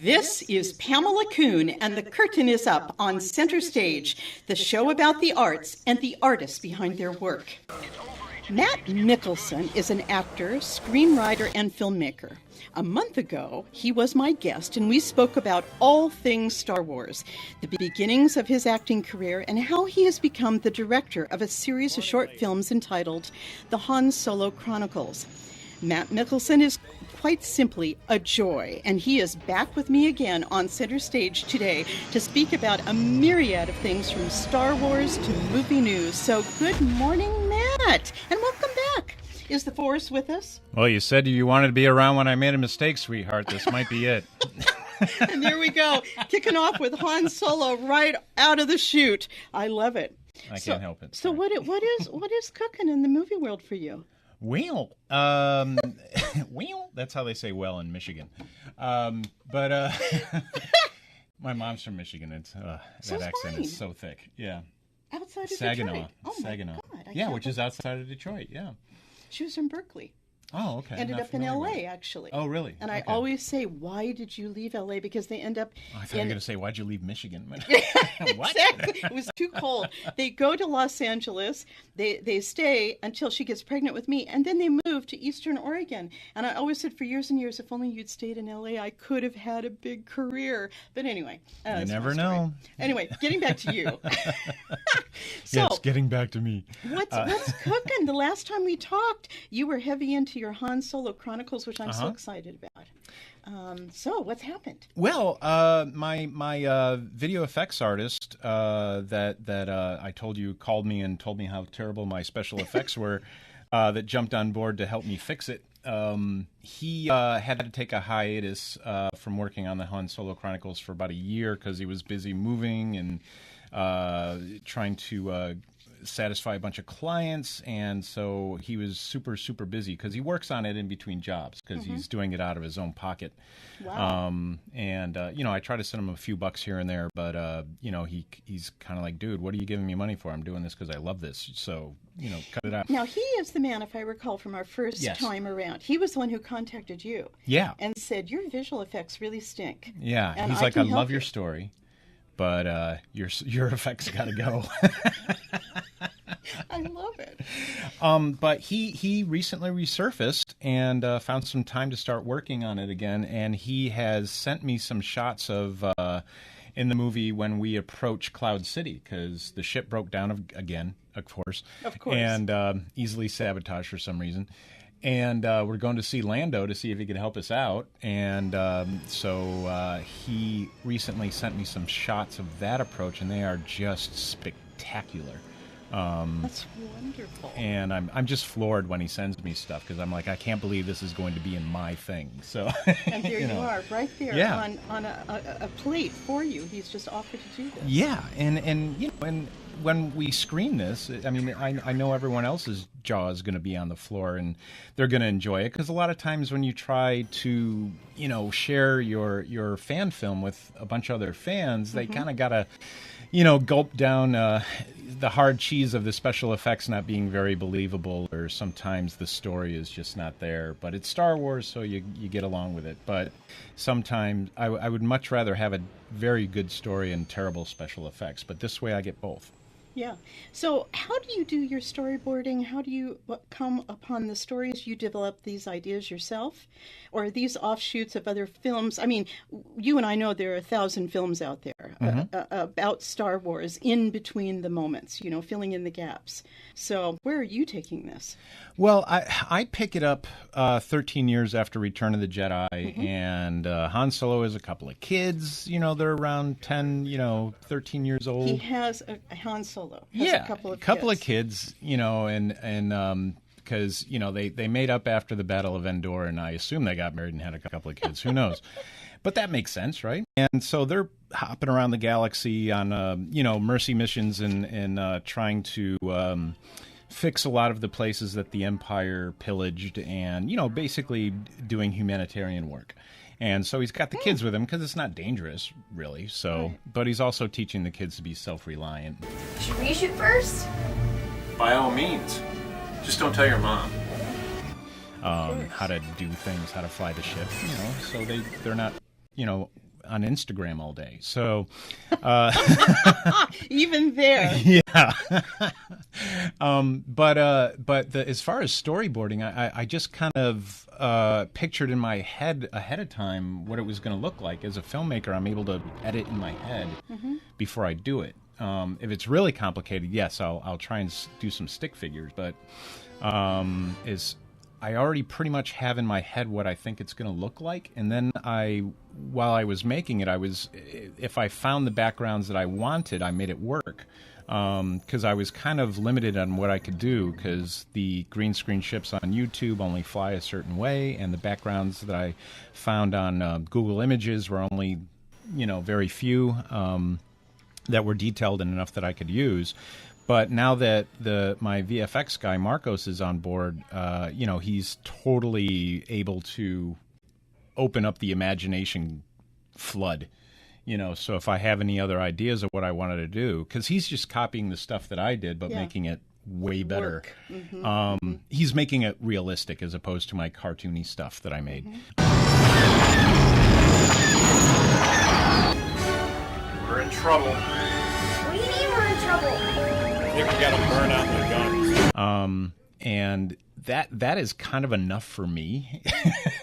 This is Pamela Kuhn, and the curtain is up on Center Stage, the show about the arts and the artists behind their work. Matt Mikkelsen is an actor, screenwriter, and filmmaker. A month ago, he was my guest, and we spoke about all things Star Wars, the beginnings of his acting career, and how he has become the director of a series of short films entitled The Han Solo Chronicles. Matt Mikkelsen is quite simply a joy, and he is back with me again on Center Stage today to speak about a myriad of things from Star Wars to movie news. So good morning, Matt, and welcome back. Is the Force with us? Well, you said you wanted to be around when I made a mistake, sweetheart. This might be it. And there we go, kicking off with Han Solo right out of the chute. I love it. I can't help it. So what is cooking in the movie world for you? Well, that's how they say well in Michigan. But my mom's from Michigan. It's that accent is so thick. Yeah. Outside of Saginaw. Detroit. Oh, Saginaw. my God. Yeah, which is outside of Detroit, yeah. She was from Berkeley. Oh, okay. Ended up in L.A., actually. Oh, really? And I always say, why did you leave L.A.? Because they end up... Oh, I thought you were going to say, why'd you leave Michigan? What? Exactly. It was too cold. They go to Los Angeles. They stay until she gets pregnant with me, and then they move to Eastern Oregon. And I always said, for years and years, if only you'd stayed in L.A., I could have had a big career. But anyway. You never know. Anyway, getting back to you. Yes, getting back to me. What's cooking? The last time we talked, you were heavy into your Han Solo Chronicles, which I'm so excited about. So what's happened? Well, my video effects artist that I told you called me and told me how terrible my special effects were, that jumped on board to help me fix it. He had to take a hiatus from working on the Han Solo Chronicles for about a year because he was busy moving and trying to satisfy a bunch of clients, and so he was super busy because he works on it in between jobs because he's doing it out of his own pocket. Wow. I try to send him a few bucks here and there, but he's kind of like, dude, what are you giving me money for? I'm doing this because I love this, so cut it out. Now he is the man, if I recall from our first time around, he was the one who contacted you, and said your visual effects really stink. Yeah, and he's like, I love your story, but your effects got to go. I love it. But he recently resurfaced and found some time to start working on it again, and he has sent me some shots of in the movie when we approach Cloud City, because the ship broke down again, of course, and easily sabotaged for some reason. And we're going to see Lando to see if he could help us out. And so he recently sent me some shots of that approach, and they are just spectacular. That's wonderful. And I'm just floored when he sends me stuff because I'm like, I can't believe this is going to be in my thing. So and there you are, right there on a plate for you. He's just offered to do this. Yeah, and when we screen this, I mean, I know everyone else's jaw is going to be on the floor and they're going to enjoy it, because a lot of times when you try to share your fan film with a bunch of other fans, they kind of gotta gulp down the hard cheese of the special effects not being very believable, or sometimes the story is just not there. But it's Star Wars, so you get along with it. But sometimes I would much rather have a very good story and terrible special effects. But this way I get both. Yeah. So how do you do your storyboarding? How do you come upon the stories? You develop these ideas yourself? Or are these offshoots of other films? I mean, you and I know there are 1,000 films out there about Star Wars in between the moments, filling in the gaps. So where are you taking this? Well, I pick it up 13 years after Return of the Jedi, and Han Solo is a couple of kids. They're around 10, 13 years old. He has a Han Solo. Has a couple of kids. And because they made up after the Battle of Endor, and I assume they got married and had a couple of kids. Who knows? But that makes sense, right? And so they're hopping around the galaxy on mercy missions and trying to fix a lot of the places that the Empire pillaged, and basically doing humanitarian work. And so he's got the kids with him because it's not dangerous, really. So, but he's also teaching the kids to be self-reliant. Should we shoot first? By all means. Just don't tell your mom. How to do things, how to fly the ship, so they're not, on Instagram all day. So, even there. yeah. But as far as storyboarding, I just kind of pictured in my head ahead of time what it was going to look like. As a filmmaker, I'm able to edit in my head before I do it. If it's really complicated, yes, I'll try and do some stick figures. But I already pretty much have in my head what I think it's going to look like, and then while I was making it, if I found the backgrounds that I wanted, I made it work. Because I was kind of limited on what I could do, because the green screen ships on YouTube only fly a certain way, and the backgrounds that I found on Google Images were only, very few that were detailed enough that I could use. But now that my VFX guy Marcos is on board, he's totally able to open up the imagination flood. So if I have any other ideas of what I wanted to do, because he's just copying the stuff that I did, but making it way better. He's making it realistic as opposed to my cartoony stuff that I made. We're in trouble. What do you mean we're in trouble? I think we got them burn out their guns. And that is kind of enough for me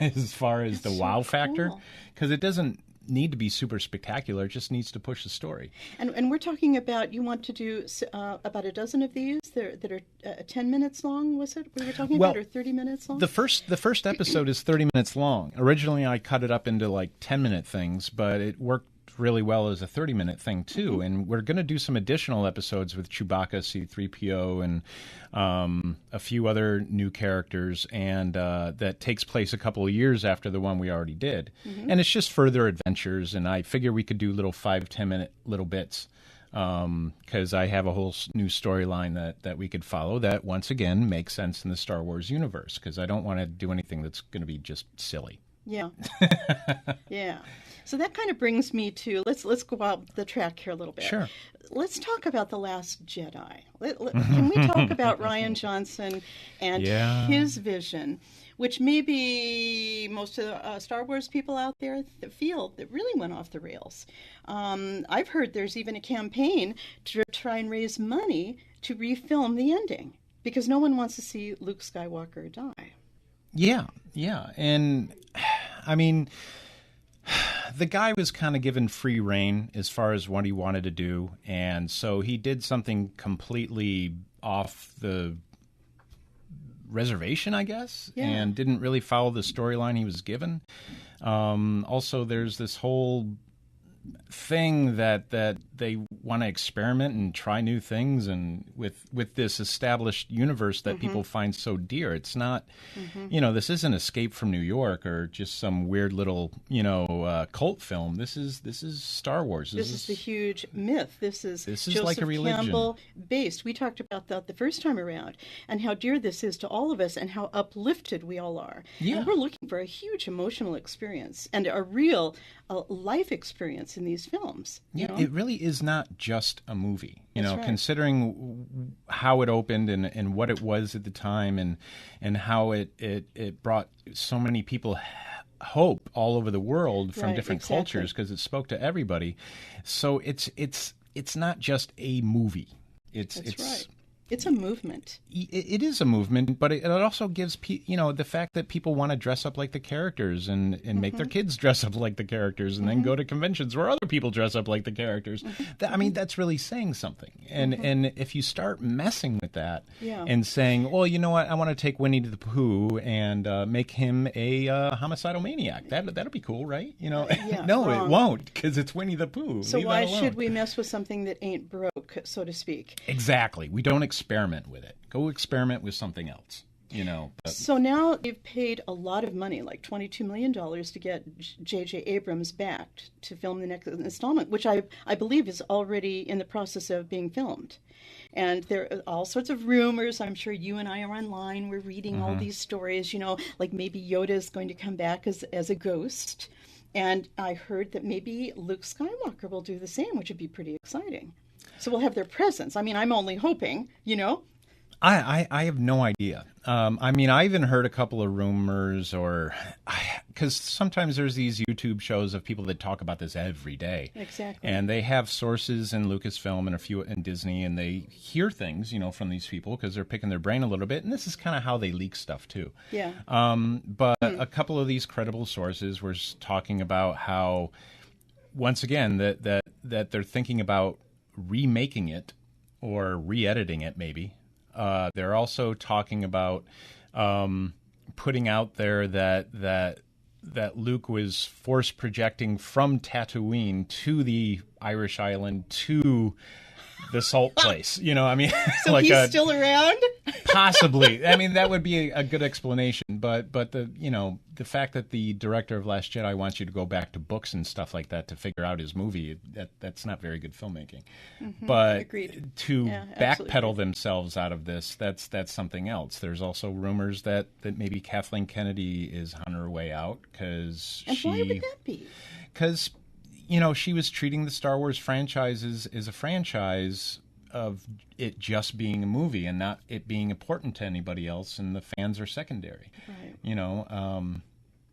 as far as the wow factor, because it doesn't need to be super spectacular. It just needs to push the story. And we're talking about, you want to do about a dozen of these that are 10 minutes long, was it? We were talking about, or 30 minutes long? The first episode is 30 minutes long. Originally, I cut it up into like 10-minute things, but it worked really well as a 30-minute thing too. And we're going to do some additional episodes with Chewbacca, C-3PO, and a few other new characters, and that takes place a couple of years after the one we already did. And it's just further adventures, and I figure we could do little 5-10-minute little bits, because I have a whole new storyline that we could follow that, once again, makes sense in the Star Wars universe, because I don't want to do anything that's going to be just silly. Yeah. Yeah. So that kind of brings me to, let's go out the track here a little bit. Sure. Let's talk about The Last Jedi. Can we talk about Rian Johnson and his vision, which maybe most of the Star Wars people out there feel that really went off the rails. I've heard there's even a campaign to try and raise money to refilm the ending, because no one wants to see Luke Skywalker die. Yeah. And, I mean, the guy was kind of given free rein as far as what he wanted to do, and so he did something completely off the reservation, I guess, and didn't really follow the storyline he was given. Also, there's this whole thing that they want to experiment and try new things, and with this established universe that people find so dear. It's not, this isn't Escape from New York or just some weird little, cult film. This is Star Wars. This is the huge myth. This is Joseph like a religion. Campbell based. We talked about that the first time around, and how dear this is to all of us, and how uplifted we all are. Yeah. And we're looking for a huge emotional experience and a real life experience in these films. It really is not just a movie. That's right. Considering how it opened and what it was at the time, and how it brought so many people hope all over the world from different cultures, because it spoke to everybody. So it's not just a movie. It's right. It's a movement. It is a movement, but it also gives the fact that people want to dress up like the characters and make their kids dress up like the characters, and then go to conventions where other people dress up like the characters. That's really saying something. And if you start messing with that and saying, well, you know what, I want to take Winnie the Pooh and make him a homicidal maniac. That'll be cool, right? No, wrong. It won't, because it's Winnie the Pooh. So why should we mess with something that ain't broke, so to speak? Exactly. We don't experiment with it. Go experiment with something else, So now they've paid a lot of money, like $22 million, to get J.J. Abrams back to film the next installment, which I believe is already in the process of being filmed. And there are all sorts of rumors. I'm sure you and I are online. We're reading all these stories, like maybe Yoda is going to come back as a ghost. And I heard that maybe Luke Skywalker will do the same, which would be pretty exciting. So we'll have their presence. I mean, I'm only hoping, I have no idea. I even heard a couple of rumors, or because sometimes there's these YouTube shows of people that talk about this every day. Exactly. And they have sources in Lucasfilm and a few in Disney, and they hear things, from these people because they're picking their brain a little bit. And this is kind of how they leak stuff too. Yeah. But a couple of these credible sources were talking about how, once again, that they're thinking about remaking it or re-editing it, maybe. They're also talking about putting out there that Luke was force projecting from Tatooine to the Irish island to the salt place. So like he's still around? Possibly. I mean, that would be a good explanation. But the fact that the director of Last Jedi wants you to go back to books and stuff like that to figure out his movie, that's not very good filmmaking. But Agreed. to absolutely. backpedal themselves out of this, that's something else. There's also rumors that maybe Kathleen Kennedy is on her way out because And why would that be? Because she was treating the Star Wars franchise as a franchise of it just being a movie and not it being important to anybody else, and the fans are secondary. Right.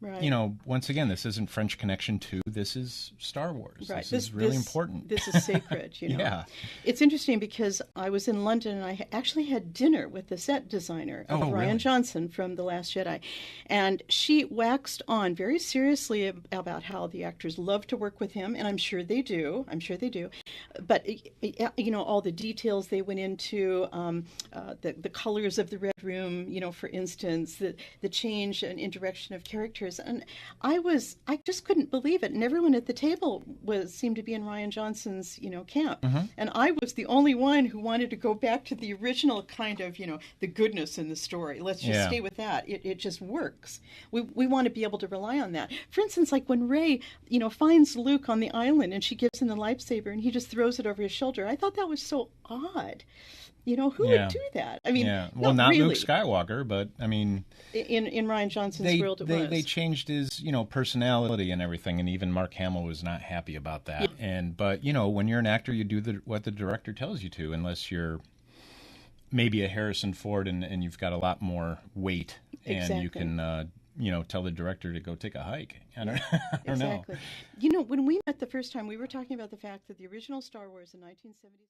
Right. Once again, this isn't French Connection 2. This is Star Wars. Right. This is really important. This is sacred, Yeah. It's interesting because I was in London and I actually had dinner with the set designer of Rian really? Johnson from The Last Jedi. And she waxed on very seriously about how the actors love to work with him, and I'm sure they do. But, all the details they went into, the colors of the Red Room, for instance, the change and indirection of characters. And I just couldn't believe it. And everyone at the table seemed to be in Rian Johnson's, camp. And I was the only one who wanted to go back to the original kind of, the goodness in the story. Let's just stay with that. It just works. We want to be able to rely on that. For instance, like when Rey, finds Luke on the island and she gives him the lightsaber and he just throws it over his shoulder. I thought that was so odd. Who would do that? I mean, well, not really. Luke Skywalker, but I mean, in Rian Johnson's world, it was. They changed his, personality and everything, and even Mark Hamill was not happy about that. Yeah. But when you're an actor, you do what the director tells you to, unless you're maybe a Harrison Ford and you've got a lot more weight, and you can. Tell the director to go take a hike. I don't know. When we met the first time, we were talking about the fact that the original Star Wars in 1970.